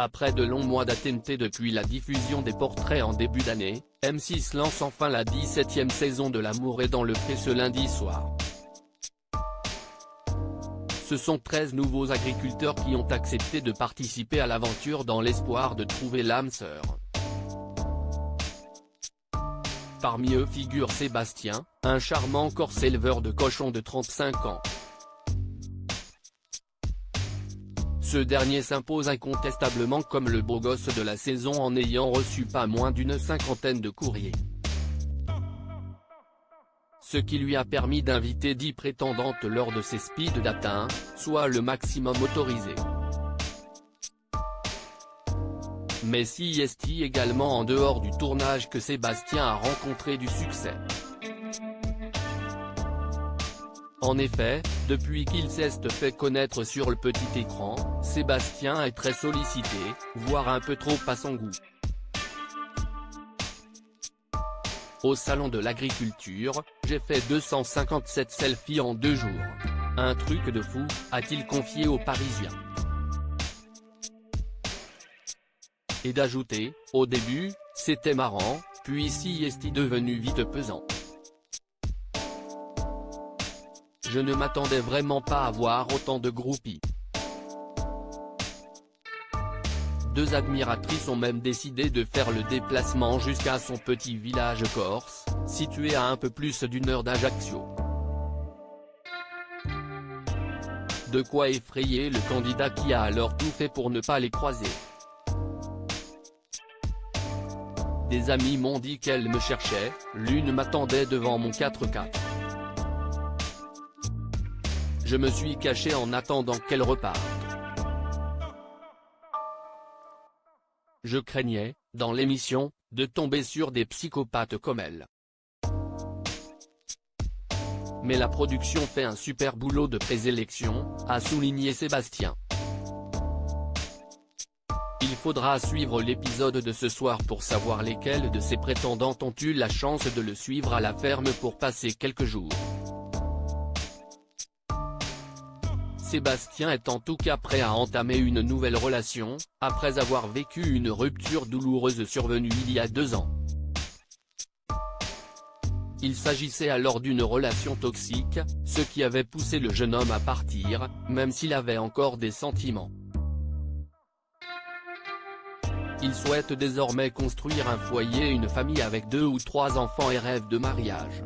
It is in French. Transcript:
Après de longs mois d'attente depuis la diffusion des portraits en début d'année, M6 lance enfin la 17e saison de L'amour est dans le pré ce lundi soir. Ce sont 13 nouveaux agriculteurs qui ont accepté de participer à l'aventure dans l'espoir de trouver l'âme sœur. Parmi eux figure Sébastien, un charmant corse éleveur de cochons de 35 ans. Ce dernier s'impose incontestablement comme le beau gosse de la saison en ayant reçu pas moins d'une cinquantaine de courriers. Ce qui lui a permis d'inviter 10 prétendantes lors de ses speed dating, soit le maximum autorisé. Mais si est également en dehors du tournage que Sébastien a rencontré du succès. En effet, depuis qu'il s'est fait connaître sur le petit écran, Sébastien est très sollicité, voire un peu trop à son goût. Au salon de l'agriculture, j'ai fait 257 selfies en 2 jours. Un truc de fou, a-t-il confié aux Parisiens. Et d'ajouter, au début, c'était marrant, puis si est devenu vite pesant. Je ne m'attendais vraiment pas à voir autant de groupies. 2 admiratrices ont même décidé de faire le déplacement jusqu'à son petit village corse, situé à un peu plus d'1 heure d'Ajaccio. De quoi effrayer le candidat qui a alors tout fait pour ne pas les croiser. Des amis m'ont dit qu'elles me cherchaient, l'une m'attendait devant mon 4x4. Je me suis caché en attendant qu'elle reparte. Je craignais, dans l'émission, de tomber sur des psychopathes comme elle. Mais la production fait un super boulot de présélection, a souligné Sébastien. Il faudra suivre l'épisode de ce soir pour savoir lesquelles de ses prétendantes ont eu la chance de le suivre à la ferme pour passer quelques jours. Sébastien est en tout cas prêt à entamer une nouvelle relation, après avoir vécu une rupture douloureuse survenue il y a 2 ans. Il s'agissait alors d'une relation toxique, ce qui avait poussé le jeune homme à partir, même s'il avait encore des sentiments. Il souhaite désormais construire un foyer et une famille avec 2 ou 3 enfants et rêve de mariage.